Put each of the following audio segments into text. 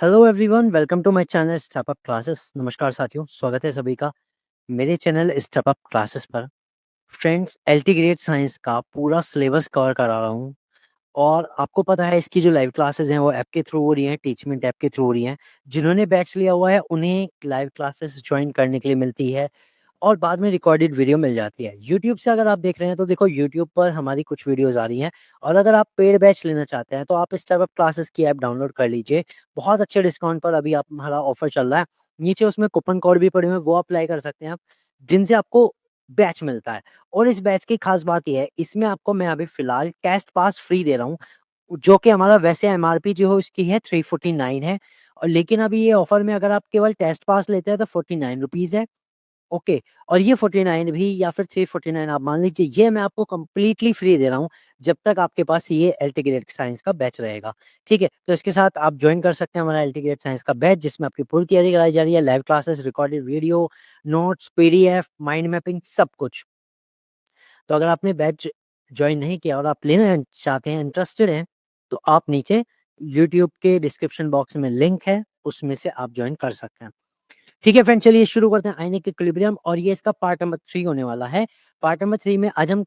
Hello everyone, welcome to my channel step up classes. नमस्कार साथियों, स्वागत है सभी का मेरे चैनल स्टेप अप क्लासेस पर। फ्रेंड्स, एलटी ग्रेड साइंस का पूरा सिलेबस कवर करा रहा हूँ और आपको पता है इसकी जो लाइव क्लासेस हैं वो ऐप के थ्रू हो रही हैं, टीचमेंट ऐप के थ्रू हो रही हैं। जिन्होंने बैच लिया हुआ है उन्हें लाइव क्लासेस ज्वाइन करने के लिए मिलती है और बाद में रिकॉर्डेड वीडियो मिल जाती है। यूट्यूब से अगर आप देख रहे हैं तो देखो, यूट्यूब पर हमारी कुछ वीडियोज़ आ रही हैं और अगर आप पेड बैच लेना चाहते हैं तो आप स्टेप अप क्लासेस की ऐप डाउनलोड कर लीजिए। बहुत अच्छे डिस्काउंट पर अभी आप हमारा ऑफर चल रहा है। नीचे उसमें कूपन कोड भी पड़े हुए हैं, वो अप्लाई कर सकते हैं आप, जिनसे आपको बैच मिलता है। और इस बैच की खास बात ये है, इसमें आपको मैं अभी फ़िलहाल टेस्ट पास फ्री दे रहा हूँ, जो कि हमारा वैसे एमआरपी जो है उसकी है 349 है। और लेकिन अभी ये ऑफर में अगर आप केवल टेस्ट पास लेते हैं तो 49 रुपीज़ है। ओके। और ये 49 भी या फिर 349 आप मान लीजिए, ये मैं आपको कंप्लीटली फ्री दे रहा हूँ जब तक आपके पास ये एल्टीग्रेड साइंस का बैच रहेगा। ठीक है? तो इसके साथ आप ज्वाइन कर सकते हैं हमारा एल्टीग्रेड साइंस का बैच, जिसमें आपकी पूरी तैयारी कराई जा रही है, live classes, recorded video, notes, PDF, mind mapping, सब कुछ। तो अगर आपने बैच ज्वाइन नहीं किया और आप लेना चाहते हैं, इंटरेस्टेड हैं, तो आप नीचे यूट्यूब के डिस्क्रिप्शन बॉक्स में लिंक है, उसमें से आप ज्वाइन कर सकते हैं। ठीक है फ्रेंड, चलिए शुरू करते हैं आइनिक इक्विलिब्रियम, और ये इसका पार्ट नंबर 3 होने वाला है। पार्ट नंबर 3 में आज हम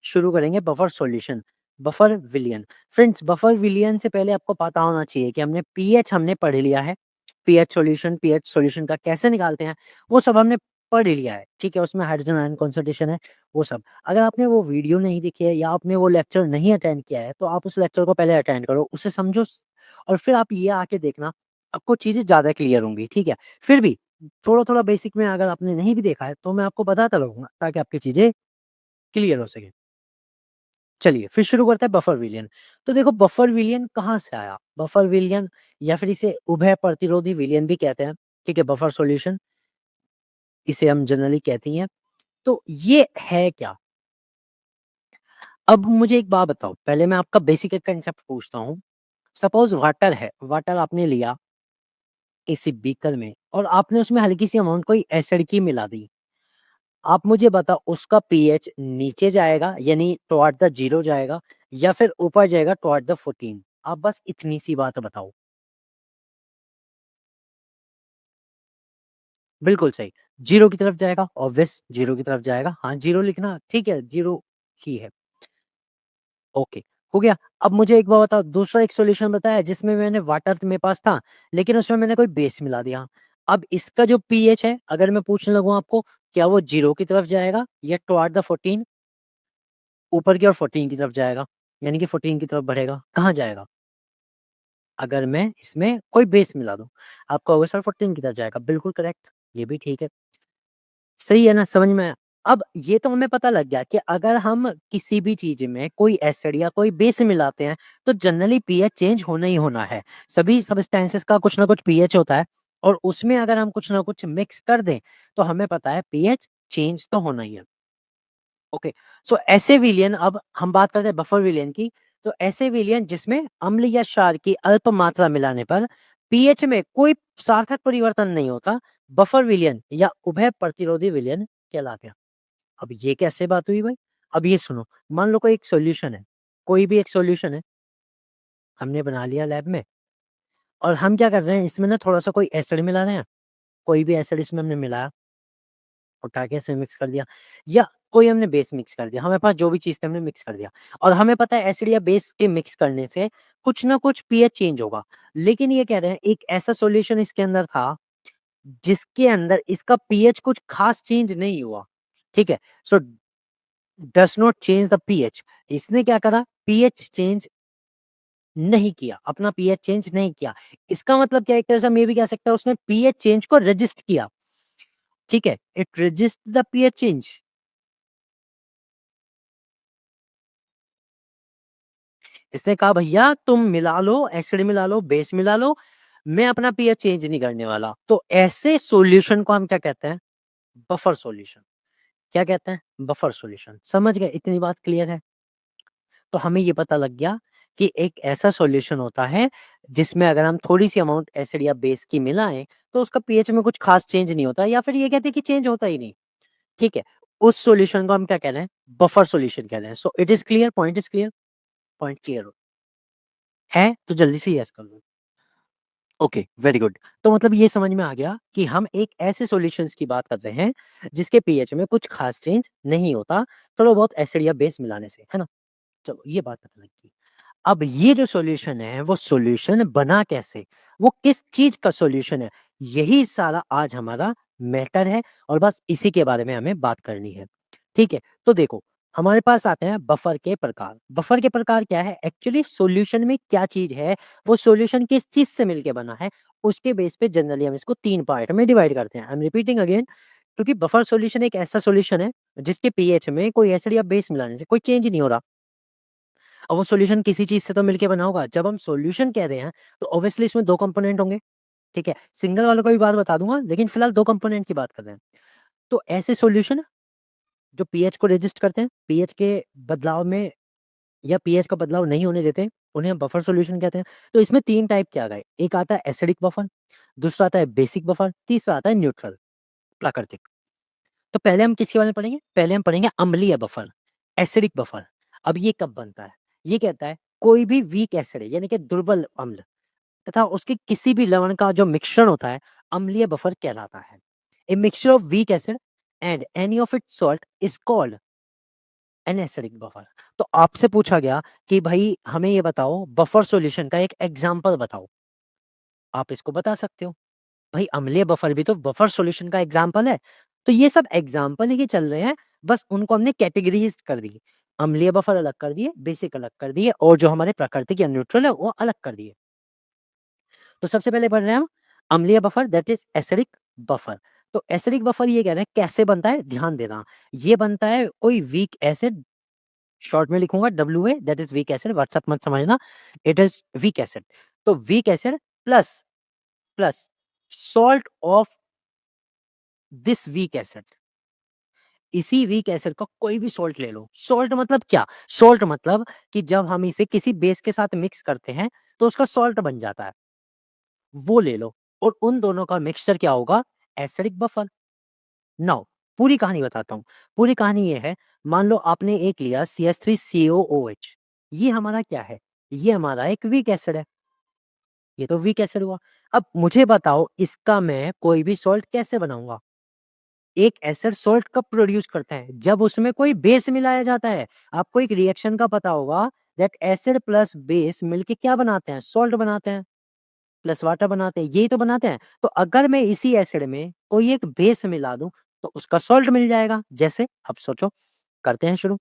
शुरू करेंगे बफर सॉल्यूशन, बफर विलियन। फ्रेंड्स, बफर विलियन से पहले आपको पता होना चाहिए कि हमने पीएच हमने पढ़ लिया है। पीएच सॉल्यूशन का कैसे निकालते हैं, वो सब हमने पढ़ लिया है। ठीक है? उसमें हाइड्रोजन आयन कॉन्संट्रेशन है, वो सब। अगर आपने वो वीडियो नहीं देखी है या आपने वो लेक्चर नहीं अटेंड किया है, तो आप उस लेक्चर को पहले अटेंड करो, उसे समझो और फिर आप ये आके देखना, आपको चीज़ें ज़्यादा क्लियर होंगी। ठीक है? फिर भी थोड़ा-थोड़ा बेसिक में अगर आपने नहीं भी देखा है, तो मैं आपको बताता रहूँगा ताकि आपकी चीज़ें क्लियर हो सके। चलिए फिर शुरू करते हैं बफर विलियन। तो देखो, बफर विलियन कहाँ से आया? बफर विलियन या फिर इसे उभय प्रतिरोधी विलियन भी कहते हैं। ठीक है? बफर सॉल्यूशन इसे हम जनरली कहती हैं। तो ये है क्या? अब मुझे एक बात बताओ, पहले मैं आपका बेसिक एक कांसेप्ट पूछता हूँ। सपोज़ वाटर है, वाटर आपने लिया किसी बीकर में और आपने उसमें हल्की सी अमाउंट कोई एसिड की मिला दी। आप मुझे बताओ, उसका पीएच नीचे जाएगा यानी टुवर्ड द 0 जाएगा या फिर ऊपर जाएगा टुवर्ड द 14? आप बस इतनी सी बात बताओ। बिल्कुल सही, 0 की तरफ जाएगा, ऑब्वियस 0 की तरफ जाएगा। हाँ, 0 लिखना ठीक है, 0 ही है। ओके, हो गया। अब मुझे एक बात बताओ, दूसरा एक सॉल्यूशन बताया जिसमें मैंने वाटर मेरे पास था, लेकिन उसमें मैंने कोई बेस मिला दिया। अब इसका जो पीएच है, अगर मैं पूछने लगूँ आपको, क्या वो 0 की तरफ जाएगा या टुवर्ड द 14? ऊपर की ओर 14 की तरफ जाएगा, यानी कि 14 की तरफ बढ़ेगा। कहाँ जाएगा? अगर मैं इसमें कोई बेस मिला दूँ, आप कहोगे सर 14 की तरफ जाएगा, बिल्कुल करेक्ट, ये भी ठीक है। सही है ना? समझ में आया? अब ये तो हमें पता लग गया कि अगर हम किसी भी चीज़ में कोई एसिड या कोई बेस मिलाते हैं, तो जनरली पीएच चेंज होना ही होना है। सभी सब्सटेंसेस का कुछ ना कुछ पीएच होता है और उसमें अगर हम कुछ ना कुछ मिक्स कर दें, तो हमें पता है पीएच चेंज तो होना ही है। ओके, सो ऐसे विलयन, अब हम बात करते हैं बफर विलयन की। तो ऐसे विलयन जिसमें अम्ल या क्षार की अल्प मात्रा मिलाने पर पीएच में कोई सार्थक परिवर्तन नहीं होता, बफर विलयन या उभय प्रतिरोधी विलयन कहलाते हैं। अब ये कैसे बात हुई भाई? अब ये सुनो, मान लो कोई एक सॉल्यूशन है, कोई भी एक सॉल्यूशन है, हमने बना लिया लैब में और हम क्या कर रहे हैं, इसमें ना थोड़ा-सा कोई एसिड मिला रहे हैं, कोई भी एसिड इसमें हमने मिलाया, उठा के इसमें मिक्स कर दिया या कोई हमने बेस मिक्स कर दिया, हमारे पास जो भी चीज़ थी हमने मिक्स कर दिया और हमें पता है एसिड या बेस के मिक्स करने से कुछ ना कुछ पीएच चेंज होगा। लेकिन ये कह रहे हैं एक ऐसा सॉल्यूशन इसके अंदर था, जिसके अंदर इसका पीएच कुछ खास चेंज नहीं हुआ। ठीक है? So does not change the pH. इसने क्या करा? पीएच चेंज नहीं किया, अपना पीएच चेंज नहीं किया। इसका मतलब क्या है, एक तरह से हम ये भी कह सकते हैं उसने पीएच चेंज को रजिस्ट किया। ठीक है? It resist the pH change. इसने कहा भैया तुम मिला लो, एसिड मिला लो, बेस मिला लो, मैं अपना पीएच चेंज नहीं करने वाला। तो ऐसे सॉल्यूशन को हम क्या कहते हैं? Buffer solution. क्या कहते हैं? Buffer solution. समझ गए? इतनी बात क्लियर है? तो हमें ये पता लग गया कि एक ऐसा सॉल्यूशन होता है जिसमें अगर हम थोड़ी-सी अमाउंट एसिड या बेस की मिलाएँ, तो उसका पीएच में कुछ खास चेंज नहीं होता या फिर ये कहते हैं कि चेंज होता ही नहीं। ठीक है? उस सॉल्यूशन को हम क्या कह रहे हैं? बफर सॉल्यूशन कह रहे हैं। So it is clear, point is clear? Point clear हो है? तो जल्दी से यस कर दो। Okay, very good. तो मतलब ये समझ में आ गया कि हम एक ऐसे सॉल्यूशंस की बात कर रहे हैं, जिसके पीएच में कुछ खास चेंज नहीं होता, थोड़ा बहुत एसिड या बेस मिलाने से, है ना? चलो ये बात पता लग गई। अब ये जो सॉल्यूशन है, वो सॉल्यूशन बना कैसे? वो किस चीज़ का सॉल्यूशन है? यही सारा आज हमारा मैटर है और बस इसी के बारे में हमें बात करनी है। ठीक है? तो देखो, हमारे पास आते हैं बफर के प्रकार। बफर के प्रकार क्या है? एक्चुअली सॉल्यूशन में क्या चीज़ है, वो सॉल्यूशन किस चीज़ से मिलके बना है, उसके बेस पे जनरली हम इसको 3 पार्ट में डिवाइड करते हैं। आई एम रिपीटिंग अगेन, क्योंकि बफर सॉल्यूशन एक ऐसा सॉल्यूशन है, जिसके पीएच में कोई एसिड या बेस मिलाने से कोई चेंज नहीं हो रहा। और वो सॉल्यूशन किसी चीज़ से तो मिलके बना होगा। जब हम सॉल्यूशन कह रहे हैं, तो ऑब्वियसली इसमें 2 कंपोनेंट होंगे, ठीक है? सिंगल वालों का भी बात बता दूँगा, लेकिन फिलहाल 2 कंपोनेंट की बात कर रहे हैं। तो ऐसे सॉल्यूशन जो पीएच को रेजिस्ट करते हैं, पीएच के बदलाव में या पीएच का बदलाव नहीं होने देते, उन्हें हम बफर सॉल्यूशन कहते हैं। तो इसमें 3 टाइप के आ गए। एक आता है एसिडिक बफर, दूसरा आता है बेसिक बफर, तीसरा आता है न्यूट्रल, प्राकृतिक। तो पहले हम किसके बारे में पढ़ेंगे? पहले हम पढ़ेंगे अम्लीय बफर, एसिडिक बफर। अब ये कब बनता है? ये कहता है कोई भी वीक एसिड यानी कि दुर्बल अम्ल तथा उसके किसी भी लवण का जो मिश्रण होता है, अम्लीय बफर कहलाता है। A mixture of weak acid and any of its salt is called an acidic buffer. तो आपसे पूछा गया कि भाई हमें ये बताओ, बफर सॉल्यूशन का एक एग्जांपल बताओ। आप इसको बता सकते हो। भाई अम्लीय बफर भी तो बफर सॉल्यूशन का एग्जांपल है। तो ये सब एग्जांपल ही चल रहे हैं, बस उनको हमने कैटेगरीज कर दी। अम्लीय बफर अलग कर दिए, बेसिक अलग कर दिए और जो हमारे प्राकृतिक या न्यूट्रल है वो अलग कर दिए। तो सबसे पहले पढ़ रहे हैं हम अम्लीय buffer, that is acidic buffer. तो एसिडिक बफर ये कह रहे हैं कैसे बनता है, ध्यान देना। ये बनता है कोई वीक एसिड, शॉर्ट में लिखूंगा W A, that is weak acid, WhatsApp मत समझना, इट इज वीक एसिड। तो weak acid plus plus salt of this weak acid. इसी वीक एसिड का कोई भी सॉल्ट ले लो। सॉल्ट मतलब क्या? सॉल्ट मतलब कि जब हम इसे किसी बेस के साथ मिक्स करते हैं, तो उसका सॉल्ट बन जाता है, वो ले लो। और उन दोनों का मिक्सचर क्या होगा? Acidic buffer. नाउ पूरी कहानी बताता हूँ। पूरी कहानी ये है, मान लो आपने एक लिया CH3COOH। ये हमारा क्या है? ये हमारा एक वीक एसिड है। ये तो वीक एसिड हुआ। अब मुझे बताओ इसका मैं कोई भी सॉल्ट कैसे बनाऊँगा? एक एसिड सॉल्ट कब प्रोड्यूस करता है? जब उसमें कोई बेस मिलाया जाता है। आपको एक रिएक्शन का पता होगा दैट एसिड प्लस बेस मिलके क्या बनाते हैं? सॉल्ट बनाते हैं, प्लस वाटर बनाते हैं, यही तो बनाते हैं। तो अगर मैं इसी एसिड में कोई एक बेस मिला दूँ, तो उसका सॉल्ट मिल जाएगा। जैसे अब सोचो, करते हैं शुरू।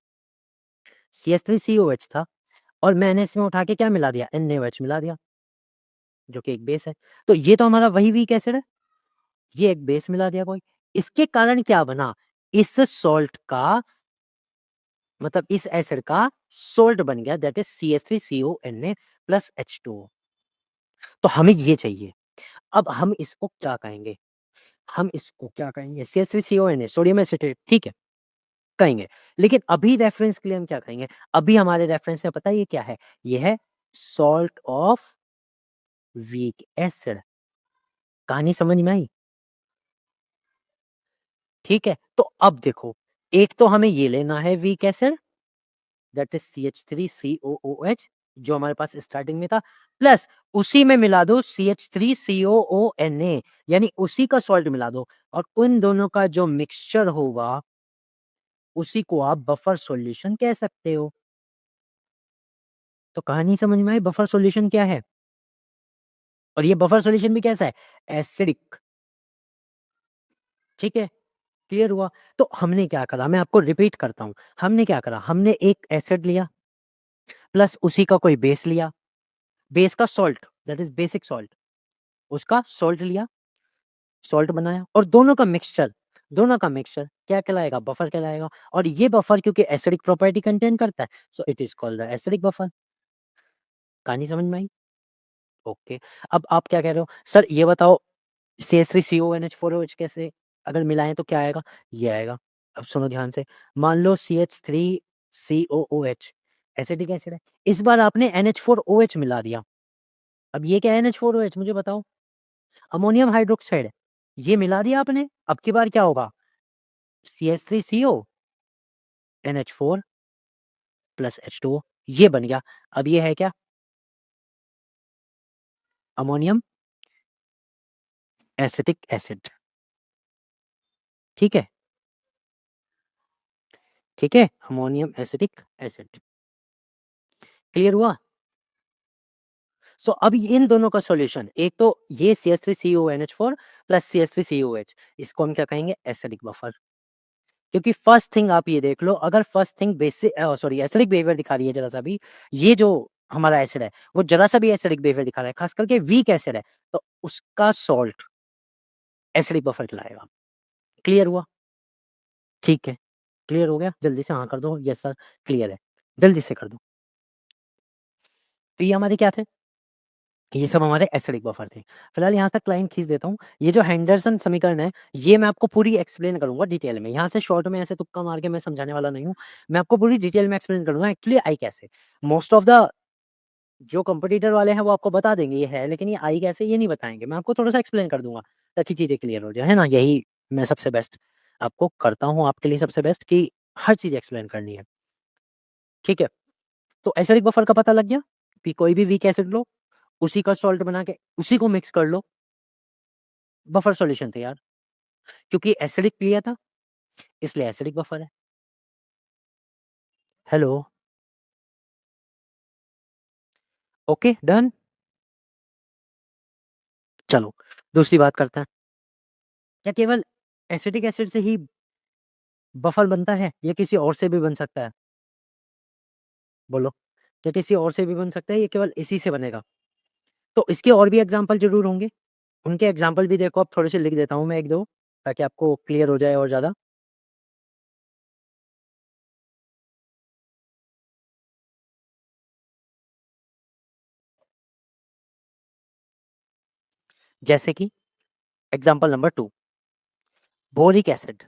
CH3COH था और मैंने इसमें उठा के क्या मिला दिया? NaOH मिला दिया, जो कि एक बेस है। तो ये तो हमारा वही वीक एसिड है, ये एक बेस मिला दिया कोई। इसके कारण क्या बना? इस सॉल्ट का मतलब इस एसिड का सॉल्ट बन गया, that is CH3CONa plus H2O। तो हमें ये चाहिए। अब हम इसको क्या कहेंगे? हम इसको क्या कहेंगे? CH3CONa सोडियम एसिटेट, ठीक है, कहेंगे। लेकिन अभी रेफरेंस के लिए हम क्या कहेंगे? अभी हमारे रेफरेंस में पता है ये क्या है? ये है सॉल्ट ऑफ वीक एसिड। कहानी समझ में आई? ठीक है, तो अब देखो, एक तो हमें ये लेना है weak acid, that is CH3COOH, जो हमारे पास स्टार्टिंग में था, प्लस उसी में मिला दो CH3COONa, यानी उसी का सॉल्ट मिला दो और उन दोनों का जो मिक्सचर होगा, उसी को आप बफर सॉल्यूशन कह सकते हो। तो कहानी समझ में आई बफर सॉल्यूशन क्या है? और ये बफर सॉल्यूशन भी कैसा है? एसिडिक। ठीक है, क्लियर हुआ? तो हमने क्या करा, मैं आपको रिपीट करता हूँ। हमने क्या करा, हमने एक एसिड लिया, प्लस उसी का कोई बेस लिया, बेस का salt, that is basic salt, उसका सॉल्ट लिया, सॉल्ट बनाया और दोनों का मिक्सचर क्या कहलाएगा? बफर कहलाएगा। और ये बफर क्योंकि एसिडिक प्रॉपर्टी कंटेन करता है, so it is called the acidic buffer. कहानी समझ में आई? ओके। अब आप क्या कह रहे हो, सर ये बताओ CH3CONH4OH कैसे अगर मिलाएं तो क्या आएगा? ये आएगा। अब सुनो ध्यान से, मान लो CH3COOH एसिडिक एसिड है, इस बार आपने NH4OH मिला दिया। अब ये क्या है NH4OH, मुझे बताओ? अमोनियम हाइड्रोक्साइड है, ये मिला दिया आपने। अब की बार क्या होगा? CH3CO NH4 प्लस H2O, ये बन गया। अब ये है क्या? Ammonium acetic acid. ठीक है? ठीक है? Ammonium acetic acid. क्लियर हुआ? सो अब इन दोनों का सॉल्यूशन, एक तो ये CH3CONH4 प्लस CH3COH, इसको हम क्या कहेंगे? Acidic buffer. क्योंकि फर्स्ट थिंग आप ये देख लो, अगर first thing sorry acidic behaviour दिखा रही है जरा सा भी, ये जो हमारा एसिड है वो जरा सा भी एसिडिक बिहेवियर दिखा रहा है, खास करके वीक एसिड है, तो उसका सॉल्ट एसिडिक बफर कहलाएगा। क्लियर हुआ? ठीक है। क्लियर हो गया? जल्दी से हाँ कर दो, यस सर क्लियर है, जल्दी से कर दो। तो ये हमारे क्या थे? ये सब हमारे एसिडिक बफर थे। फिलहाल यहाँ तक लाइन खींच देता हूँ। ये जो हेंडरसन समीकरण है, ये मैं आपको पूरी एक्सप्लेन करूँगा डिटेल में। यहाँ से शॉर्ट में ऐसे तुक्का मार के मैं समझाने वाला नहीं हूँ। मैं आपको पूरी डिटेल में एक्सप्लेन करूँगा एक्चुअली आई कैसे। मोस्ट ऑफ द जो कॉम्पिटिटर वाले हैं वो आपको बता देंगे ये है, लेकिन ये आई कैसे ये नहीं बताएँगे। मैं आपको थोड़ा-सा एक्सप्लेन कर दूँगा ताकि चीज़ें क्लियर हो जाए, है ना? यही मैं सबसे बेस्ट आपको करता हूँ, आपके लिए सबसे बेस्ट कि हर चीज़ एक्सप्लेन करनी है। ठीक है? तो एसिडिक बफर का पता लग गया कि कोई भी वीक एसिड लो, उसी का सॉल्ट बना के उसी को मिक्स कर लो, बफर सॉल्यूशन तैयार। क्योंकि एसिडिक लिया था इसलिए एसिडिक बफर है। Hello, okay done. चलो दूसरी बात करते हैं। क्या केवल एसिटिक एसिड से ही बफर बनता है या किसी और से भी बन सकता है? बोलो, क्या किसी और से भी बन सकता है या केवल इसी से बनेगा? तो इसके और भी एग्ज़ाम्पल ज़रूर होंगे। उनके एग्ज़ाम्पल भी देखो, अब थोड़े से लिख देता हूँ मैं 1-2 ताकि आपको क्लियर हो जाए और ज़्यादा। जैसे कि एग्ज़ाम्पल नंबर 2 बोरिक एसिड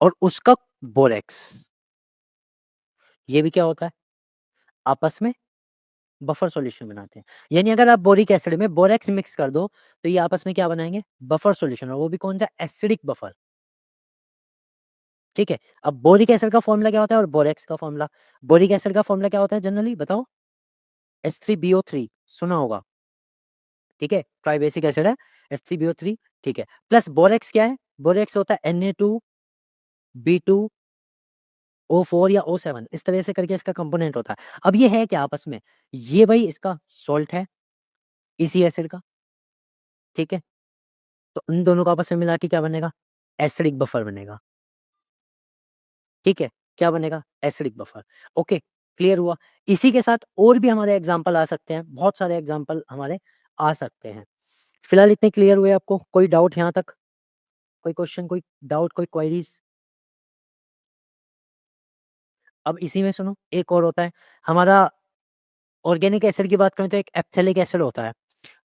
और उसका बोरेक्स। ये भी क्या होता है? आपस में बफर सॉल्यूशन बनाते हैं। यानी अगर आप बोरिक एसिड में बोरेक्स मिक्स कर दो, तो ये आपस में क्या बनाएँगे? बफर सॉल्यूशन, और वो भी कौन-सा? Acidic buffer. ठीक है? अब बोरिक एसिड का फ़ॉर्मूला क्या होता है और बोरेक्स का फ़ॉर्मूला? बोरिक एसिड का फ़ॉर्मूला क्या होता है जनरली बताओ? H3BO3 सुना होगा, ठीक है? ट्राइबेसिक एसिड है, H3BO3 ठीक है। प्लस बोरेक्स क्या है? बोरेक्स होता है Na2B2O4 या O7, इस तरह से करके इसका कंपोनेंट होता है। अब ये है क्या आपस में? ये भई इसका सॉल्ट है, इसी एसिड का, ठीक है? तो इन दोनों को आपस में मिला के क्या बनेगा? एसिडिक बफर बनेगा। ठीक है? क्या बनेगा? Acidic buffer. ओके, क्लियर हुआ? इसी के साथ और भी हमारे एग्ज़ाम्पल आ सकते हैं, बहुत सारे एग्ज़ाम्पल हमारे आ सकते हैं। फिलहाल इतने क्लियर हुए आपको? कोई डाउट यहाँ तक? कोई क्वेश्चन, कोई डाउट, कोई क्वेरीज़? अब इसी में सुनो, एक और होता है, हमारा ऑर्गेनिक एसिड की बात करें तो एक एब्सिलिक एसिड होता है,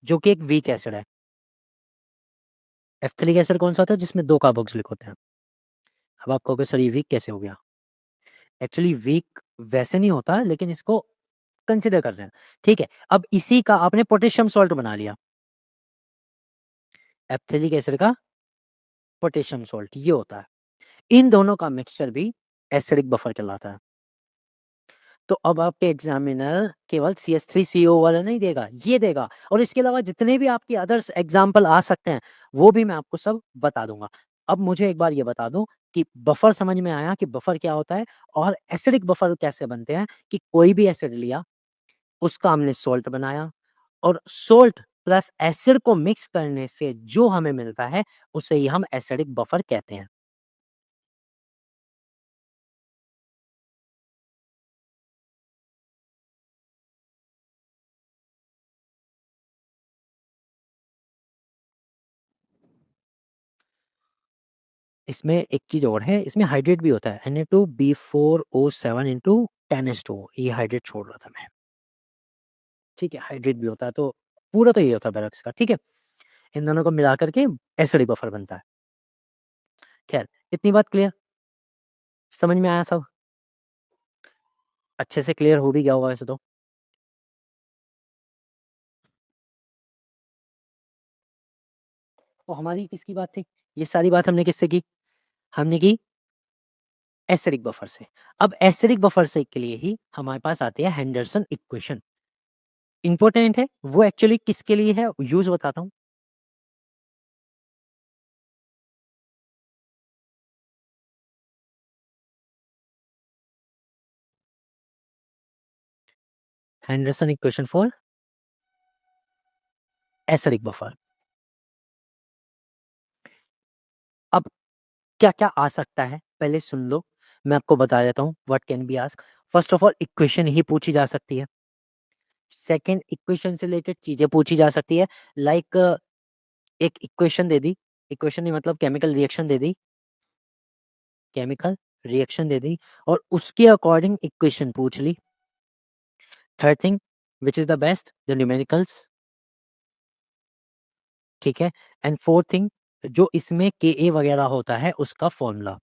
जो कि एक वीक एसिड है। एब्सिलिक एसिड कौन-सा होता है? जिसमें 2 कार्बोक्सिलिक होते हैं। अब आप कहोगे सर ये वीक कैसे हो गया? एक्चुअली वीक वैसे नहीं होता, लेकिन इसको कंसीडर कर रहे हैं। ठीक है, अब इसी का आपने पोटेशियम सॉल्ट बना लिया। एब्सिलिक एसिड का पोटेशियम सॉल्ट ये होता है। इन दोनों का मिक्सचर भी एसिडिक बफर कहलाता है। तो अब आपके एग्जामिनर केवल CH3CO वाला नहीं देगा, ये देगा, और इसके अलावा जितने भी आपके अदर्स एग्जाम्पल आ सकते हैं, वो भी मैं आपको सब बता दूँगा। अब मुझे एक बार ये बता दो कि बफर समझ में आया कि बफर क्या होता है और एसिडिक बफर कैसे बनते हैं, कि कोई भी एसिड लिया, उसका हमने सॉल्ट बनाया और सॉल्ट प्लस एसिड को मिक्स करने से जो हमें मिलता है, उसे ही हम एसिडिक बफर कहते हैं। इसमें एक चीज़ और है, इसमें हाइड्रेट भी होता है, Na2B4O7 इंटू 10H2O, ये हाइड्रेट छोड़ रहा था मैं। ठीक है, हाइड्रेट भी होता है, तो पूरा तो ये होता है बेरॉक्स का, ठीक है? इन दोनों को मिला कर के एसिडिक बफर बनता है। खैर, इतनी बात क्लियर? समझ में आया सब? अच्छे से क्लियर हो भी गया होगा वैसे तो। तो हमारी किसकी बात थी? ये सारी बात हमने किससे की? हमने की एसिडिक बफर से। अब एसिडिक बफर से के लिए ही हमारे पास आती है हेंडरसन इक्वेशन। इम्पोर्टेंट है, वो एक्चुअली किसके लिए है, यूज़ बताता हूँ। Henderson equation for acidic buffer. अब क्या-क्या आ सकता है, पहले सुन लो, मैं आपको बता देता हूँ what can be asked. First of all equation ही पूछी जा सकती है। सेकंड इक्वेशन से रिलेटेड चीज़ें पूछी जा सकती है, लाइक एक इक्वेशन दे दी, इक्वेशन नहीं मतलब केमिकल रिएक्शन दे दी, केमिकल रिएक्शन दे दी और उसके अकॉर्डिंग इक्वेशन पूछ ली। Third thing which is the best? The numericals, ठीक है? एंड फोर्थ थिंग जो इसमें Ka वगैरह होता है उसका फ़ॉर्मूला।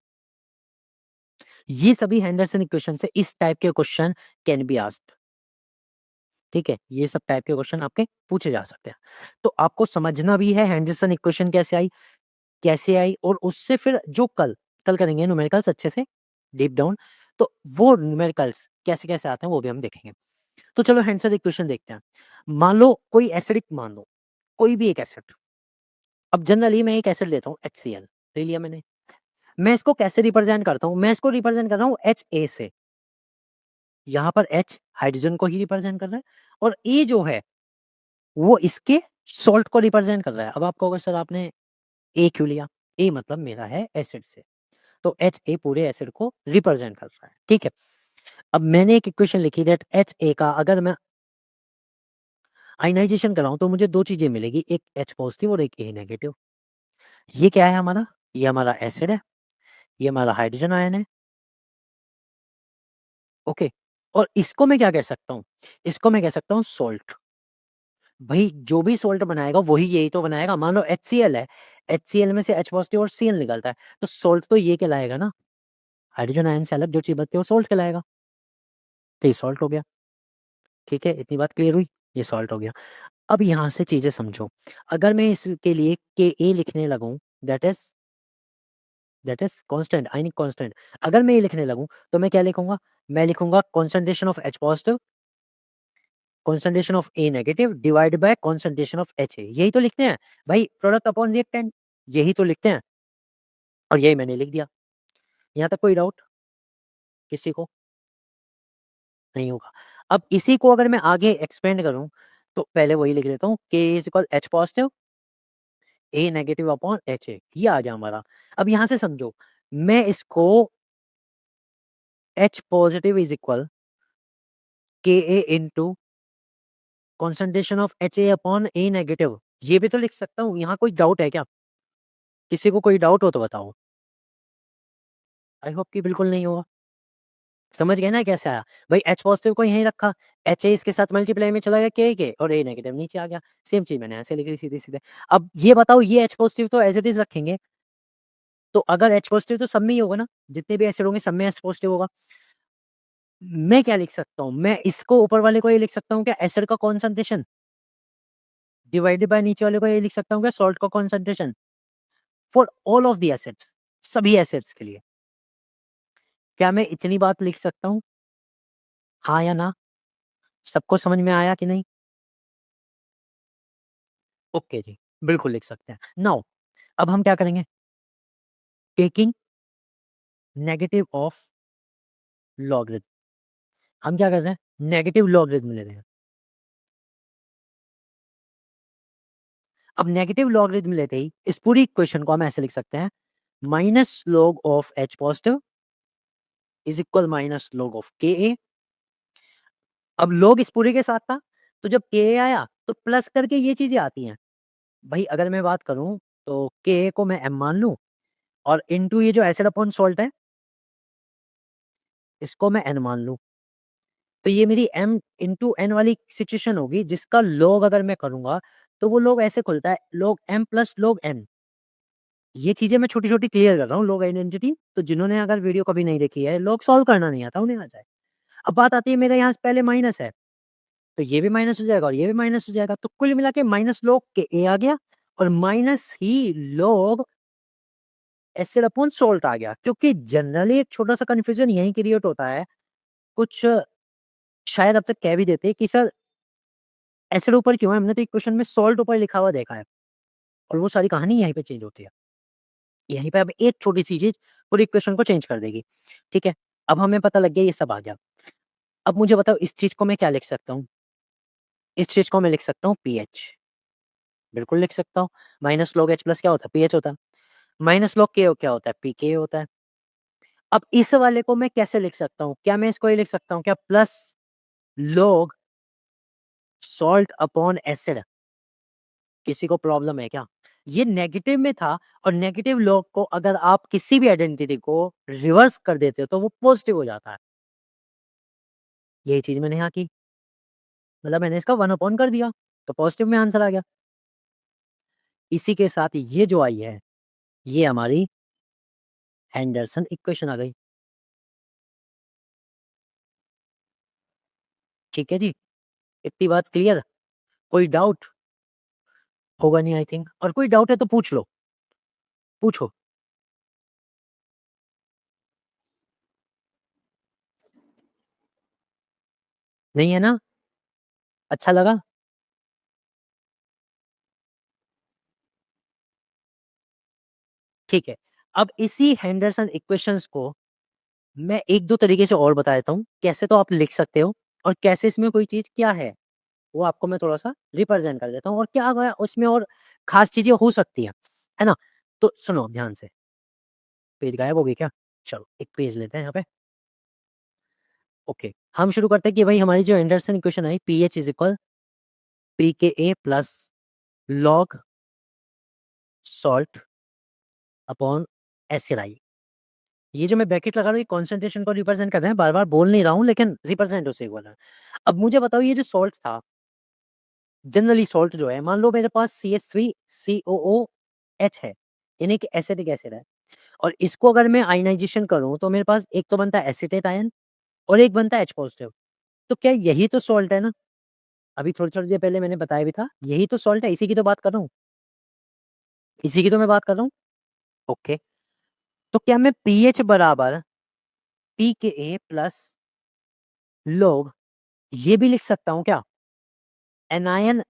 ये सभी हेंडरसन इक्वेशन से इस टाइप के क्वेश्चन कैन बी आस्क्ड, ठीक है? ये सब टाइप के क्वेश्चन आपके पूछे जा सकते हैं। तो आपको समझना भी है हेंडरसन इक्वेशन कैसे आई और उससे फिर जो कल करेंगे न्यूमेरिकल्स अच्छे से डीप डाउन, तो वो न्यूमेरिकल्स कैसे-कैसे आते हैं वो भी हम देखेंगे। तो चलो हेंडरसन इक्वेशन देखते हैं। मान लो कोई एसिडिक मान लो, कोई भी एक एसिड। अब जनरली मैं एक एसिड लेता हूँ HCl, ले लिया मैंने। मैं इसको कैसे रिप्रेजेंट करता हूँ? मैं इसको रिप्रेजेंट कर रहा हूँ Ha से। यहाँ पर H हाइड्रोजन को ही रिप्रेजेंट कर रहा है और A जो है वो इसके सॉल्ट को रिप्रेजेंट कर रहा है। अब आप कहोगे सर आपने A क्यों लिया? A मतलब मेरा है एसिड से, तो Ha पूरे एसिड को रिप्रेजेंट कर रहा है, ठीक है? अब मैंने एक इक्वेशन लिखी दैट Ha का अगर मैं आयनाइजेशन कराऊँ तो मुझे 2 चीज़ें मिलेगी, एक H पॉजिटिव और एक A नेगेटिव। ये क्या है हमारा? ये हमारा एसिड है, ये हमारा हाइड्रोजन आयन है, ओके? और इसको मैं क्या कह सकता हूँ? इसको मैं कह सकता हूँ सॉल्ट। भई जो भी सॉल्ट बनाएगा वही यही तो बनाएगा। मान लो HCl है, HCl में से H पॉज़िटिव और Cl निकलता है, तो सॉल्ट तो ये कहलाएगा ना। हाइड्रोजन आयन से अलग जो चीज़ बनती है वो सॉल्ट कहलाएगा। तो ये सॉल्ट हो गया, ठीक है? इतनी बात क्लियर हुई? ये सॉल्ट हो गया। अब यहाँ से चीज़ें समझो, अगर मैं इसके लिए Ka लिखने लगूँ that is constant, ionic constant. अगर मैं ये लिखने लगूँ तो मैं क्या लिखूँगा? मैं लिखूँगा concentration of H positive, concentration of A negative divide by concentration of Ha। यही तो लिखते हैं। भाई प्रोडक्ट अपॉन रिएक्टेंट, यही तो लिखते हैं और यही मैंने लिख दिया। यहाँ तक कोई डाउट किसी को? नहीं होगा। अब इसी को अगर मैं आगे एक्सपेंड करूँ, तो पहले वही लिख लेता हूँ K is equal H positive, A negative upon Ha, ये आ गया हमारा। अब यहाँ से समझो, मैं इसको H positive is equal Ka into concentration of Ha upon A negative, ये भी तो लिख सकता हूँ। यहाँ कोई डाउट है क्या? किसी को कोई डाउट हो तो बताओ? आई होप कि बिल्कुल नहीं होगा। समझ गए ना कैसे आया? भाई H पॉज़िटिव को यहीं रखा, Ha इसके साथ मल्टीप्लाई में चला गया K के और A नेगेटिव नीचे आ गया। सेम चीज़ मैंने ऐसे लिख ली सीधे-सीधे। अब ये बताओ ये H पॉज़िटिव तो एज़ इट इज़ रखेंगे, तो अगर H पॉज़िटिव तो सब में ही होगा ना? जितने भी एसिड होंगे सब में H पॉज़िटिव होगा। मैं क्या लिख सकता हूँ? मैं इसको ऊपर वाले को ये लिख सकता हूँ क्या एसिड का कॉन्सन्ट्रेशन डिवाइडेड बाय नीचे वाले को ये लिख सकता हूँ क्या सॉल्ट का concentration for all of the acids, सभी एसिड्स के लिए। क्या मैं इतनी बात लिख सकता हूँ? हाँ या ना? सबको समझ में आया कि नहीं? ओके जी, बिल्कुल लिख सकते हैं। नाउ अब हम क्या करेंगे? टेकिंग नेगेटिव ऑफ लॉगरिथम, हम क्या कर रहे हैं? नेगेटिव लॉगरिथम ले रहे हैं। अब नेगेटिव लॉगरिथम लेते ही इस पूरी इक्वेशन को हम ऐसे लिख सकते हैं, minus log of H positive is equal minus log of Ka। अब लॉग इस पूरे के साथ था, तो जब Ka आया तो प्लस करके ये चीज़ें आती हैं। भई अगर मैं बात करूँ तो Ka को मैं m मान लूँ और इंटू ये जो एसिड अपॉन सॉल्ट है, इसको मैं n मान लूँ। तो ये मेरी m इंटू n वाली सिचुएशन होगी जिसका लॉग अगर मैं करूँगा, तो वो लॉग ऐसे खुलता है log m plus log n। ये चीज़ें मैं छोटी-छोटी क्लियर कर रहा हूँ लॉग आइडेंटिटी, तो जिन्होंने अगर वीडियो कभी नहीं देखी है, लॉग सॉल्व करना नहीं आता उन्हें आ जाए। अब बात आती है मेरे यहाँ से पहले माइनस है, तो ये भी माइनस हो जाएगा और ये भी माइनस हो जाएगा, तो कुल मिला के माइनस लॉग के a आ गया और माइनस ही लॉग एसिड अपॉन सॉल्ट आ गया। क्योंकि जनरली एक छोटा-सा कन्फ्यूजन यहीं क्रिएट होता है, कुछ शायद अब तक कह भी देते कि सर एसिड ऊपर क्यों है? हमने तो इक्वेशन में सॉल्ट ऊपर लिखा हुआ देखा है और वो सारी कहानी यहीं पे चेंज होती है। यहीं पे अब एक छोटी-सी चीज़ पूरी इक्वेशन को चेंज कर देगी, ठीक है? अब हमें पता लग गया ये सब आ गया। अब मुझे बताओ इस चीज़ को मैं क्या लिख सकता हूँ? इस चीज़ को मैं लिख सकता हूँ पीएच, बिल्कुल लिख सकता हूँ। माइनस लॉग एच प्लस क्या होता है? पीएच होता है। माइनस लॉग के क्या होता है? पीके होता है। अब इस वाले को मैं कैसे लिख सकता हूँ? क्या मैं इसको ये लिख सकता हूँ क्या plus log salt upon acid? किसी को प्रॉब्लम है क्या? ये नेगेटिव में था और नेगेटिव लॉग को अगर आप किसी भी आइडेंटिटी को रिवर्स कर देते हो तो वो पॉजिटिव हो जाता है। यही चीज़ मैंने यहाँ की। मतलब मैंने इसका 1 अपॉन कर दिया, तो पॉजिटिव में आंसर आ गया। इसी के साथ ये जो आई है, ये हमारी हेंडरसन इक्वेशन आ गई। ठीक है जी, इतनी बात क्लियर? कोई डाउट? होगा नहीं आई थिंक और कोई डाउट है तो पूछ लो, पूछो। नहीं है ना? अच्छा लगा? ठीक है। अब इसी हेंडरसन इक्वेशंस को मैं 1-2 तरीके से और बता देता हूँ, कैसे तो आप लिख सकते हो और कैसे इसमें कोई चीज़ क्या है, वो आपको मैं थोड़ा-सा रिप्रेज़ेंट कर देता हूँ और क्या गया उसमें और ख़ास चीज़ें हो सकती हैं, है ना? तो सुनो ध्यान से, पेज गायब हो गई क्या? चलो, एक पेज लेते हैं यहाँ पे। ओके, हम शुरू करते हैं कि भाई हमारी जो Anderson equation I pH is equal pKa plus log salt upon acid आई। ये जो मैं ब्रैकेट लगा रहा हूँ ये कॉन्सन्ट्रेशन को रिप्रेज़ेंट कर रहे हैं, बार-बार बोल नहीं रहा हूँ लेकिन रिप्रेज़ेंट उसी को कर रहा है। अब मुझे बताओ ये जो सॉल्ट था, जनरली सॉल्ट जो है मान लो मेरे पास CH3COOH है, यानी कि एसिटिक एसिड है और इसको अगर मैं आयनाइज़ेशन करूँ तो मेरे पास एक तो बनता है एसीटेट आयन और एक बनता है H पॉज़िटिव। तो क्या यही तो सॉल्ट है ना? अभी थोड़ी-थोड़ी देर पहले मैंने बताया भी था, यही तो सॉल्ट है, इसी की तो बात कर रहा हूँ, इसी की तो मैं बात कर रहा हूँ। ओके, तो क्या मैं पीएच बराबर pKa प्लस लॉग ये भी लिख सकता हूँ क्या? Anion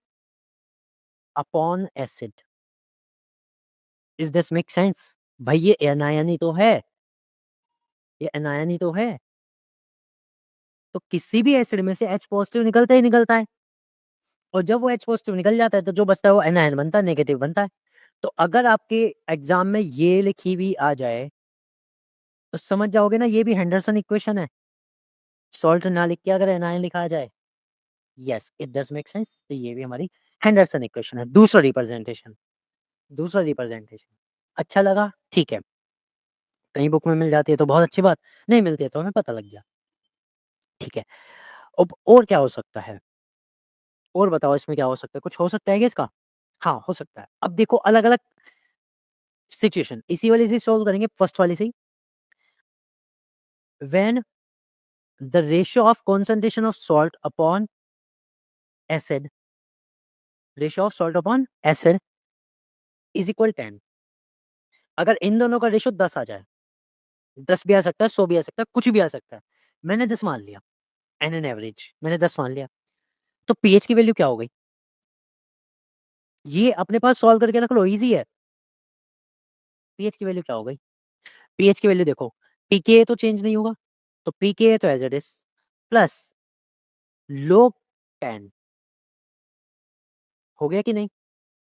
upon acid. Is this make sense? भाई ये एनायन ही तो है, ये एनायन ही तो है। तो किसी भी एसिड में से H पॉज़िटिव निकलता ही निकलता है और जब वो H पॉज़िटिव निकल जाता है तो जो बचता है वो एनायन बनता है, नेगेटिव बनता है। तो अगर आपके एग्ज़ाम में ये लिखी हुई आ जाए, तो समझ जाओगे ना ये भी हेंडरसन इक्वेशन है। सॉल्ट ना लिख के अगर एनायन लिखा आ जाए, yes it does make sense. तो ये भी हमारी हेंडरसन इक्वेशन है। दूसरा रिप्रेजेंटेशन। अच्छा लगा? ठीक है। कहीं बुक में मिल जाती है तो बहुत अच्छी बात, नहीं मिलती है तो हमें पता लग गया। ठीक है। अब और क्या हो सकता है? और बताओ इसमें क्या हो सकता है? कुछ हो सकता है क्या इसका? हाँ, हो सकता है। अब देखो अलग-अलग सिचुएशन इसी वाले से सॉल्व करेंगे फर्स्ट वाले से ही। When the ratio of concentration of salt upon acid ratio of salt upon acid is equal 10। अगर इन दोनों का रेशियो 10 आ जाए, 10 भी आ सकता है, 100 भी आ सकता है, कुछ भी आ सकता है। मैंने 10 मान लिया एन एन एवरेज मैंने 10 मान लिया। तो पीएच की वैल्यू क्या हो गई? ये अपने पास सॉल्व करके रख लो, ईज़ी है। पीएच की वैल्यू क्या हो गई? पीएच की वैल्यू देखो, पीके तो चेंज नहीं होगा, तो पीके तो as it is plus log 10 हो गया कि नहीं?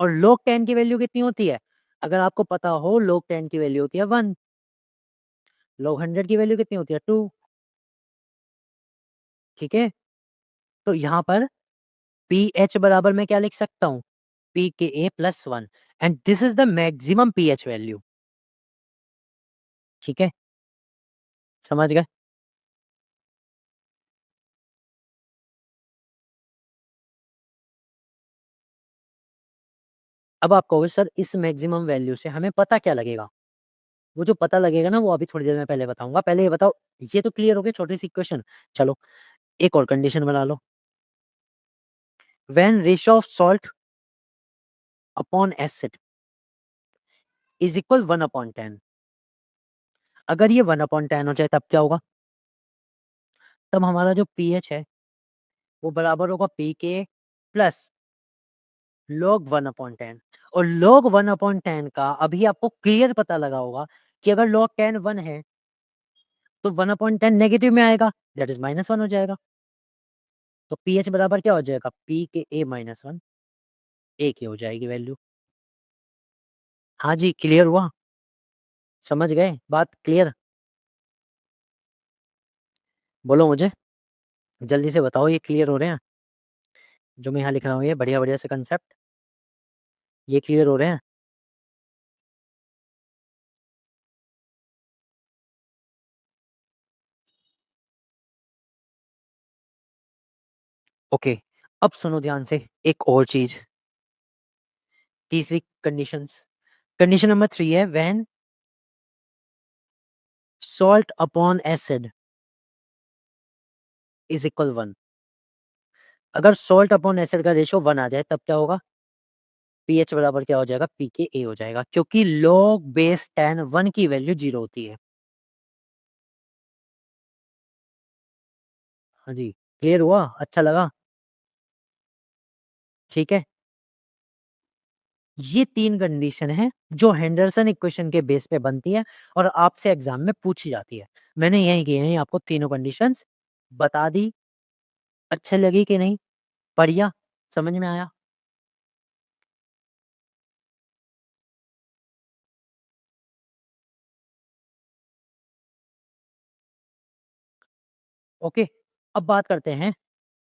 और log 10 की वैल्यू कितनी होती है? अगर आपको पता हो log 10 की वैल्यू होती है 1, log 100 की वैल्यू कितनी होती है 2, ठीक है? तो यहाँ पर पीएच बराबर मैं क्या लिख सकता हूँ? pKa + 1 and this is the maximum pH value, ठीक है? समझ गए? अब आप कहोगे सर इस मैक्सिमम वैल्यू से हमें पता क्या लगेगा? वो जो पता लगेगा ना वो अभी थोड़ी देर में पहले बताऊँगा। पहले ये बताओ, ये तो क्लियर हो गई छोटी-सी इक्वेशन। चलो एक और कंडीशन बना लो। When ratio of salt upon acid is equal 1/10। अगर ये 1/10 हो जाए तब क्या होगा? तब हमारा जो पीएच है वो बराबर होगा पीके प्लस log 1/10 और log 1/10 का अभी आपको क्लियर पता लगा होगा कि अगर log 10 1 है तो 1/10 नेगेटिव में आएगा, दैट इज -1 हो जाएगा। तो pH बराबर क्या हो जाएगा? p के a - 1, a की हो जाएगी वैल्यू। हाँ जी, क्लियर हुआ? समझ गए? बात क्लियर? बोलो मुझे, जल्दी से बताओ ये क्लियर हो रहे हैं? जो मैं यहाँ लिख रहा हूँ ये बढ़िया-बढ़िया से कांसेप्ट, ये क्लियर हो रहे हैं? ओके, अब सुनो ध्यान से एक और चीज़, तीसरी कंडीशंस। कंडीशन नंबर 3 है when salt upon acid is equal 1। अगर सॉल्ट अपॉन एसिड का रेशियो 1 आ जाए तब क्या होगा? पीएच बराबर क्या हो जाएगा? pKa हो जाएगा क्योंकि log बेस 10 1 की वैल्यू 0 होती है। हाँ जी, क्लियर हुआ? अच्छा लगा? ठीक है? ये 3 कंडीशन हैं जो हेंडरसन इक्वेशन के बेस पे बनती है और आपसे एग्जाम में पूछी जाती है। मैंने यही की है आपको तीनों कंडीशंस बता दी। अच्छी लगी कि नहीं? बढ़िया? समझ में आया? ओके, अब बात करते हैं।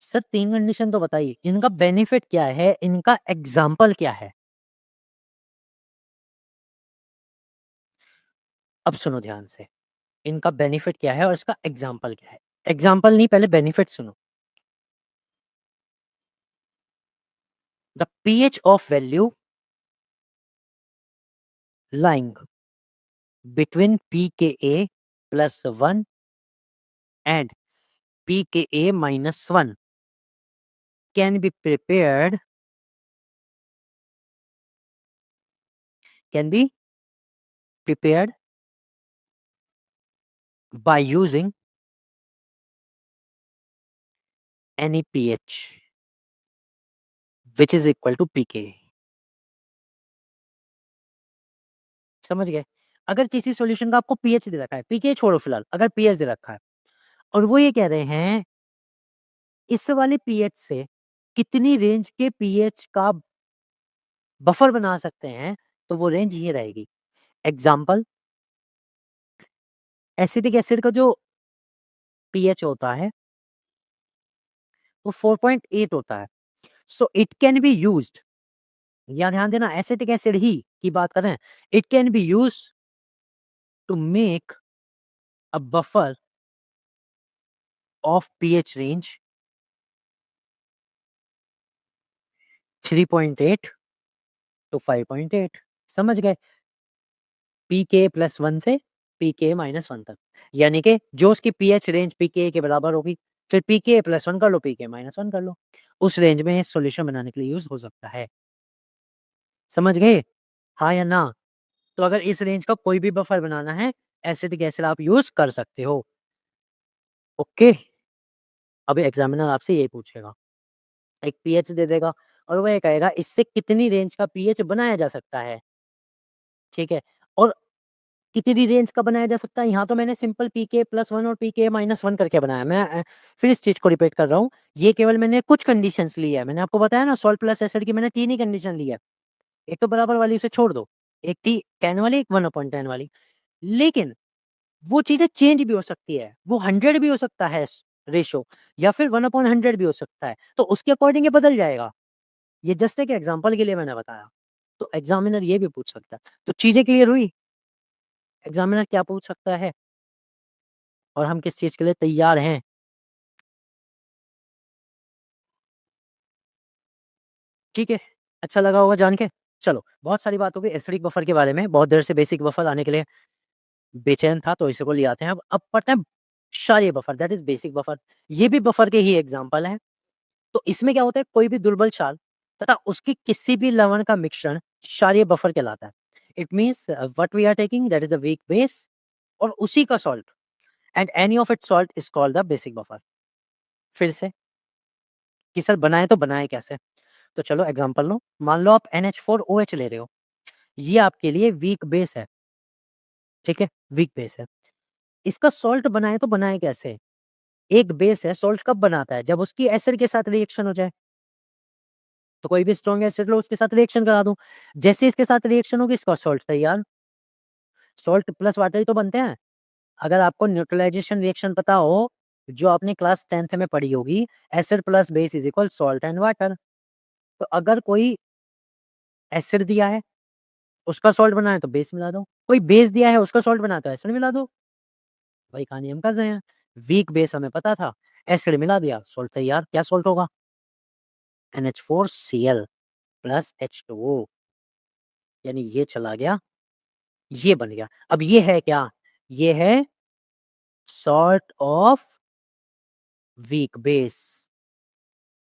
सर 3 कंडीशन तो बताइए, इनका बेनिफिट क्या है? इनका एग्जाम्पल क्या है? अब सुनो ध्यान से, इनका बेनिफिट क्या है और इसका एग्जाम्पल क्या है? एग्जाम्पल नहीं, पहले बेनिफिट सुनो। The pH of value lying between pKa +1 and pKa -1 can be prepared can be prepared by using any pH which is equal to pKa। समझ गए? अगर किसी सॉल्यूशन का आपको पीएच दे रखा है, पीके छोड़ो फिलहाल, अगर पीएच दे रखा है और वो ये कह रहे हैं इस वाले पीएच से कितनी रेंज के पीएच का बफर बना सकते हैं, तो वो रेंज ये रहेगी। एग्जांपल, एसिटिक एसिड का जो पीएच होता है वो 4.8 होता है। So it can be used, यहाँ ध्यान देना एसिटिक एसिड ही की बात कर रहे हैं। It can be used to make a buffer of pH range 3.8 to 5.8। समझ गए? पीके प्लस 1 से पीके माइनस 1 तक, यानी कि जो उसकी पीएच रेंज पीके के बराबर होगी, फिर पीके प्लस 1 कर लो, पीके माइनस 1 कर लो, उस रेंज में सॉल्यूशन बनाने के लिए यूज हो सकता है। समझ गए? हाँ या ना? तो अगर इस रेंज का कोई भी बफर बनाना है, एसिटिक एसिड आप यूज कर सकते हो। ओके, अभी एग्जामिनर आपसे यही पूछेगा, एक पीएच दे देगा और वो ये कहेगा इससे कितनी रेंज का पीएच बनाया जा सकता है, ठीक है? और कितनी रेंज का बनाया जा सकता है, यहाँ तो मैंने सिंपल पीके प्लस 1 और पीके माइनस 1 करके बनाया। मैं फिर इस चीज़ को रिपीट कर रहा हूँ, ये केवल मैंने कुछ कंडीशंस ली है। मैंने आपको बताया ना सॉल्ट प्लस एसिड की मैंने 3 ही कंडीशन ली है। एक तो बराबर वाली उसे छोड़ दो, एक थी 10 वाली, एक 1/10 वाली। लेकिन वो चीज़ें चेंज भी हो सकती है, वो 100 भी हो सकता है रेशो, या फिर 1/100 भी हो सकता है, तो उसके अकॉर्डिंग ये बदल जाएगा। ये जस्ट एक एग्जांपल के लिए मैंने बताया। तो एग्जामिनर ये भी पूछ सकता है। तो चीज़ें क्लियर हुई? एग्जामिनर क्या पूछ सकता है और हम किस चीज़ के लिए तैयार हैं? ठीक है, अच्छा लगा होगा जान के? चलो, बहुत सारी बात हो गई एसिडिक बफर के बारे में, बहुत देर से बेसिक बफर आने के लिए बेचैन था, तो इसी को ले आते हैं। अब पढ़ते हैं क्षारीय buffer, that is basic buffer. ये भी बफर के ही एग्जाम्पल हैं। तो इसमें क्या होता है, कोई भी दुर्बल क्षार तथा उसकी किसी भी लवण का मिश्रण क्षारीय बफर कहलाता है। It means what we are taking that is a weak base और उसी का salt and any of its salt is called the basic buffer. फिर से कि सर बनाएँ तो बनाएँ कैसे? तो चलो एग्ज़ाम्पल लो, मान लो आप NH4OH ले रहे हो, ये आपके लिए वीक बेस है, ठीक है? वीक बेस है। इसका सॉल्ट बनाएँ तो बनाएँ कैसे? एक बेस है, सॉल्ट कब बनाता है? जब उसकी एसिड के साथ रिएक्शन हो जाए। तो कोई भी स्ट्रॉन्ग एसिड लो उसके साथ रिएक्शन करा दो। जैसे इसके साथ रिएक्शन होगी इसका सॉल्ट तैयार। सॉल्ट प्लस वाटर ही तो बनते हैं। अगर आपको न्यूट्रलाइजेशन रिएक्शन पता हो, जो आपने क्लास 10th में पढ़ी होगी, acid plus base is equal salt and water. तो अगर कोई एसिड दिया है, उसका सॉल्ट बनाना है तो बेस मिला दो। कोई बेस दिया है, उसका सॉल्ट बनाना है तो एसिड मिला दो। वही कहानी हम कर रहे हैं। वीक बेस हमें पता था, एसिड मिला दिया, सॉल्ट तैयार। क्या सॉल्ट होगा? NH4Cl प्लस H2O, यानी ये चला गया, ये बन गया। अब ये है क्या? ये है सॉल्ट ऑफ वीक बेस,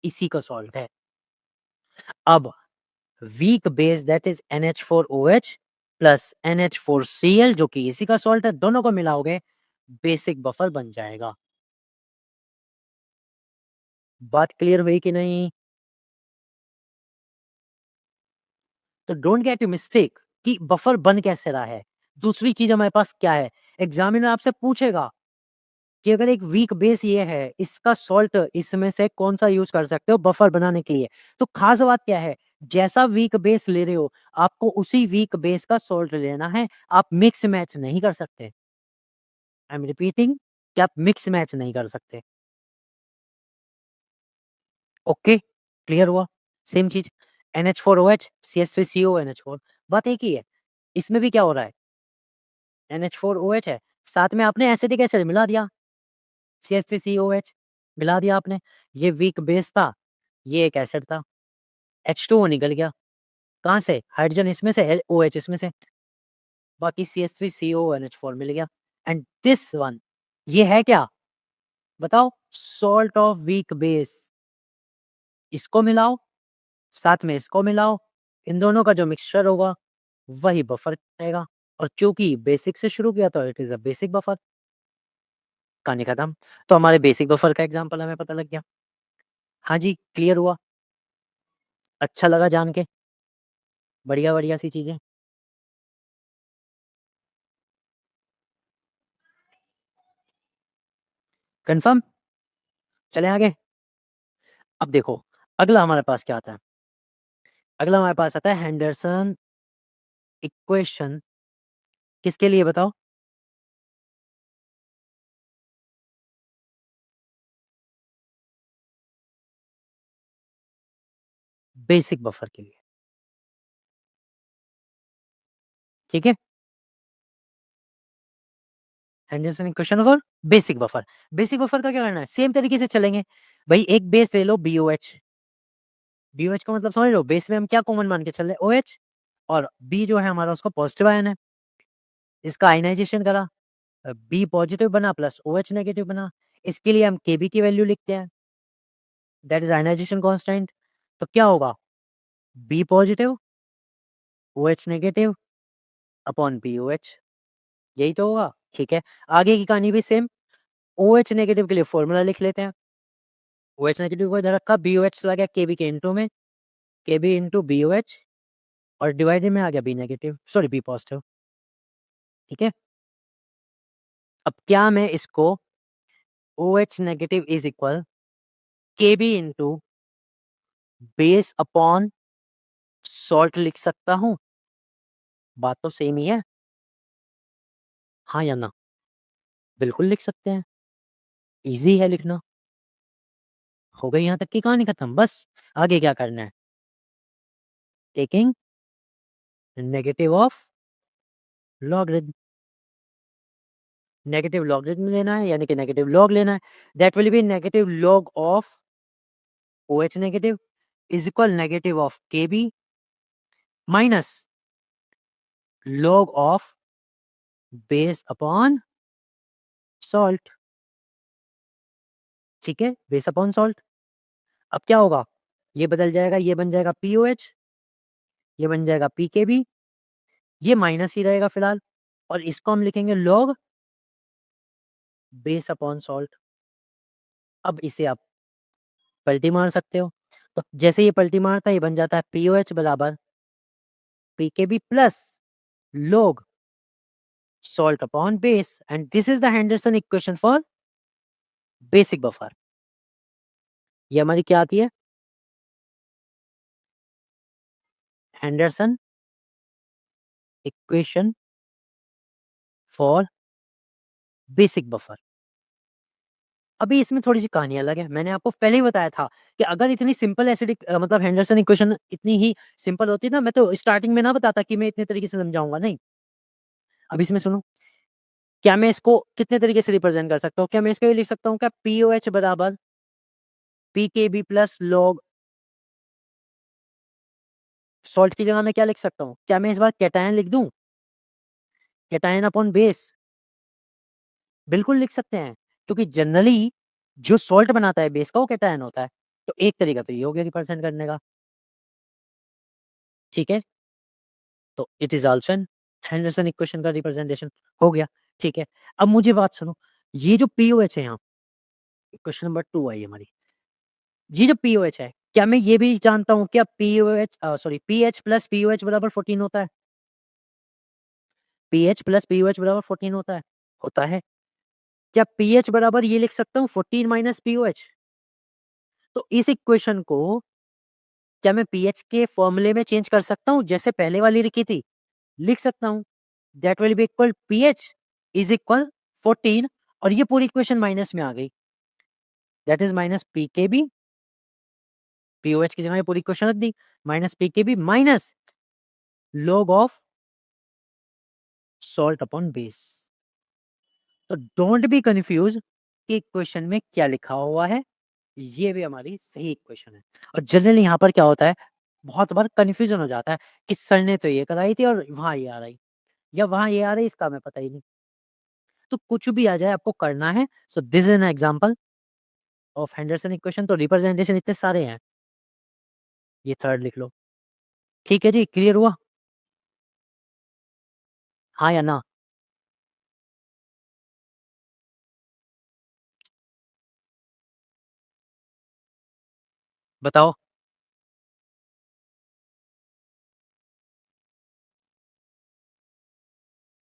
इसी का सॉल्ट है। अब weak base that is NH4OH plus NH4Cl जो कि इसी का सॉल्ट है, दोनों को मिलाओगे बेसिक बफर बन जाएगा। बात क्लियर हुई कि नहीं? तो डोंट गेट यू मिस्टेक कि बफर बन कैसे रहा है। दूसरी चीज हमारे पास क्या है, एग्जामिनर आपसे पूछेगा कि अगर एक वीक बेस ये है, इसका सॉल्ट इसमें से कौन-सा यूज़ कर सकते हो बफर बनाने के लिए। तो ख़ास बात क्या है, जैसा वीक बेस ले रहे हो, आपको उसी वीक बेस का सॉल्ट लेना है, आप मिक्स मैच नहीं कर सकते। आई एम रिपीटिंग कि आप मिक्स मैच नहीं कर सकते। ओके, क्लियर हुआ? सेम चीज़ NH4OH, CH3CO, NH4 बात एक ही है। इसमें भी क्या हो रहा है, NH4OH है, साथ में आपने एसिटिक एसिड मिला दिया, CH3COH मिला दिया आपने। ये वीक बेस था, ये एक एसिड था। H2O निकल गया। कहाँ से? हाइड्रोजन इसमें से, OH इसमें से। बाकी CH3CONH4 मिल गया। एंड दिस वन, ये है क्या? बताओ? Salt of weak base. इसको मिलाओ, साथ में इसको मिलाओ, इन दोनों का जो मिक्सचर होगा, वही बफर रहेगा। और क्योंकि बेसिक से शुरू किया तो it is a basic buffer. कहानी खत्म। तो हमारे बेसिक बफर का एग्ज़ाम्पल हमें पता लग गया। हाँ जी, क्लियर हुआ? अच्छा लगा जान के? बढ़िया-बढ़िया सी चीज़ें। कन्फर्म? चलें आगे? अब देखो, अगला हमारे पास क्या आता है? अगला हमारे पास आता है हेंडरसन इक्वेशन। किसके लिए बताओ? बेसिक बफर के लिए, ठीक है? Henderson equation for basic buffer. Basic buffer का क्या करना है? सेम तरीके से चलेंगे। भई एक बेस ले लो BOH। BOH का मतलब समझ लो, बेस में हम क्या कॉमन मान के चल रहे हैं? OH, और B जो है हमारा उसका पॉजिटिव आयन है। इसका आयनाइज़ेशन करा, B पॉजिटिव बना प्लस OH नेगेटिव बना। इसके लिए हम Kb की वैल्यू लिखते हैं, दैट इज़ आयनाइज़ेशन कांस्टेंट। तो क्या होगा? B positive, OH negative upon BOH, यही तो होगा, ठीक है? आगे की कहानी भी सेम। OH नेगेटिव के लिए फॉर्मूला लिख लेते हैं। OH नेगेटिव को इधर रखा, BOH चला गया Kb के इनटू में, Kb इनटू BOH, और डिवाइडेड में आ गया B negative, sorry B positive, ठीक है? अब क्या मैं इसको OH negative is equal Kb into base upon salt लिख सकता हूँ? बात तो सेम ही है, हाँ या ना? बिल्कुल लिख सकते हैं, ईज़ी है लिखना। हो गई यहाँ तक की कहानी खत्म, बस आगे क्या करना है? Taking negative of logarithm. Negative logarithm लेना है, यानी कि नेगेटिव लॉग लेना है। That will B negative log of OH negative is equal negative of Kb minus log of base upon salt, ठीक है? Base upon salt. अब क्या होगा? ये बदल जाएगा, ये बन जाएगा POH, ये बन जाएगा PKb, ये माइनस ही रहेगा फिलहाल, और इसको हम लिखेंगे लॉग बेस अपॉन सॉल्ट। अब इसे आप पलटी मार सकते हो। तो जैसे ये पलटी मारता है ये बन जाता है पीओएच बराबर pKb plus log salt upon base and this is the Henderson equation for basic buffer. ये हमारी क्या आती है? Henderson equation for basic buffer. अभी इसमें थोड़ी-सी कहानी अलग है। मैंने आपको पहले ही बताया था कि अगर इतनी सिंपल एसिडिक मतलब हेंडरसन इक्वेशन इतनी ही सिंपल होती ना, मैं तो स्टार्टिंग में ना बताता कि मैं इतने तरीके से समझाऊँगा, नहीं। अब इसमें सुनो, क्या मैं इसको कितने तरीके से रिप्रेजेंट कर सकता हूँ? क्या मैं इसको ये लिख सकता हूँ क्या पीओएच बराबर पीकेबी प्लस लॉग सॉल्ट की जगह मैं क्या लिख सकता हूँ? क्या मैं इस बार कैटायन लिख दूँ? Cation upon base? बिल्कुल लिख सकते हैं, क्योंकि जनरली जो सॉल्ट बनाता है बेस का वो कैटायन होता है। तो एक तरीका तो ये हो गया रिप्रेजेंट करने का, ठीक है? तो it is also an Henderson equation का रिप्रेजेंटेशन हो गया, ठीक है? अब मुझे बात सुनो, ये जो पीओएच है यहाँ, क्वेश्चन नंबर 2 आई हमारी। ये जो पीओएच है, क्या मैं ये भी जानता हूँ क्या पीएच प्लस पीओएच बराबर 14 होता है? पीएच प्लस पीओएच बराबर 14 होता है? होता है। क्या पीएच बराबर ये लिख सकता हूँ 14 माइनस पीओएच? तो इस इक्वेशन को क्या मैं पीएच के फॉर्मूले में चेंज कर सकता हूँ जैसे पहले वाली लिखी थी? लिख सकता हूँ। That will be equal pH is equal 14 और ये पूरी इक्वेशन माइनस में आ गई। That is minus pKb, pOH की जगह पूरी इक्वेशन रख दी, minus pKb minus log of salt upon base. तो डोंट बी कंफ्यूज कि इक्वेशन में क्या लिखा हुआ है, ये भी हमारी सही इक्वेशन है। और जनरली यहाँ पर क्या होता है, बहुत बार कंफ्यूजन हो जाता है कि सर ने तो ये कराई थी और वहाँ ये आ रही, या वहाँ ये आ रही, इसका हमें पता ही नहीं। तो कुछ भी आ जाए आपको करना है। So this is an example of Henderson equation. तो रिप्रेजेंटेशन इतने सारे हैं, ये थर्ड लिख लो। ठीक है जी, क्लियर हुआ? हाँ या ना? बताओ।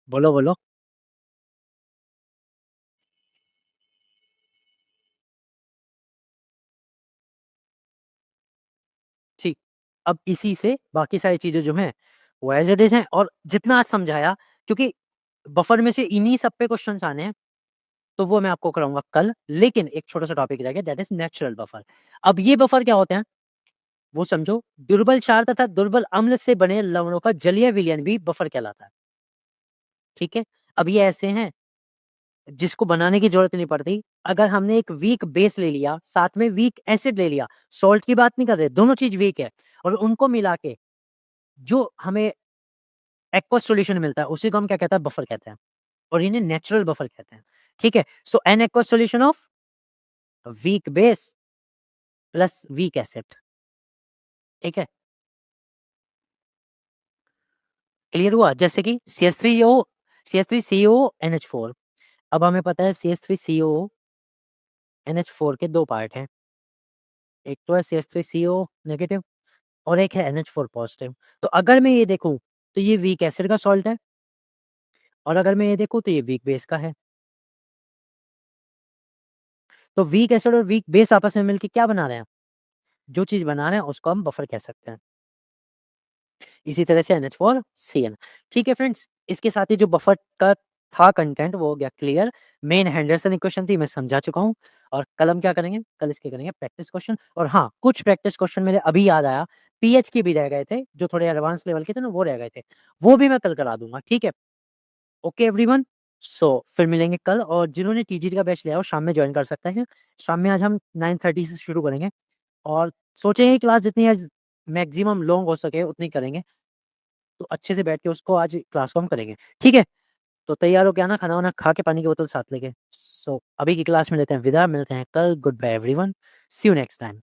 बोलो बोलो। ठीक। अब इसी से बाकी सारी चीजें जो हैं वो एज इट इज हैं, और जितना आज समझाया, क्योंकि बफर में से इन्हीं सब पे क्वेश्चंस आने हैं, तो वो मैं आपको कराऊंगा कल। लेकिन एक छोटा सा टॉपिक रह गया, दैट इज नेचुरल बफर। अब ये बफर क्या होते हैं वो समझो। दुर्बल क्षार तथा दुर्बल अम्ल से बने लवणों का जलीय विलयन भी बफर कहलाता है, ठीक है? अब ये ऐसे हैं जिसको बनाने की जरूरत नहीं पड़ती। अगर हमने एक वीक बेस ले लिया, साथ में वीक एसिड ले लिया, सॉल्ट की बात नहीं कर रहे, दोनों चीज वीक है, और उनको मिला के जो हमें एक्वस सॉल्यूशन मिलता है उसी को हम क्या कहते हैं, बफर कहते हैं। और इन्हें नेचुरल बफर कहते हैं, ठीक है? So an aqueous solution of weak base plus weak acid, ठीक है? क्लियर हुआ? जैसे कि CH3CO NH4। अब हमें पता है CH3CONH4 के दो पार्ट हैं, एक तो है CH3CO नेगेटिव और एक है NH4 पॉजिटिव। तो अगर मैं ये देखूं तो ये वीक एसिड का सॉल्ट है, और अगर मैं ये देखूं तो ये वीक बेस का है। तो वीक एसिड और वीक बेस आपस में मिलकर क्या बना रहे हैं? जो चीज बना रहे हैं उसको हम बफर कह सकते हैं। इसी तरह से NH4CN। ठीक है फ्रेंड्स, इसके साथ ही जो बफर का था कंटेंट वो हो गया क्लियर। मेन हेंडरसन इक्वेशन थी, मैं समझा चुका हूँ। और कल हम क्या करेंगे, कल इसके करेंगे प्रैक्टिस क्वेश्चन। और हाँ, कुछ प्रैक्टिस क्वेश्चन मेरे अभी याद आया, पीएच के भी रह गए थे, जो थोड़े एडवांस लेवल के थे ना वो रह गए थे, वो भी मैं कल करा दूंगा, ठीक है? ओके एवरीवन, सो फिर मिलेंगे कल। और जिन्होंने टीजीटी का बैच लिया हो शाम में ज्वाइन कर सकते हैं। शाम में आज हम 9:30 से शुरू करेंगे, और सोचेंगे क्लास जितनी आज मैक्सिमम लॉन्ग हो सके उतनी करेंगे। तो अच्छे से बैठ के उसको आज क्लास को हम करेंगे, ठीक है? तो तैयार हो के आना, खाना वाना खा के पानी की बोतल साथ लेके। सो अभी की क्लास में लेते हैं विदा, मिलते हैं कल। Goodbye everyone, see you next time.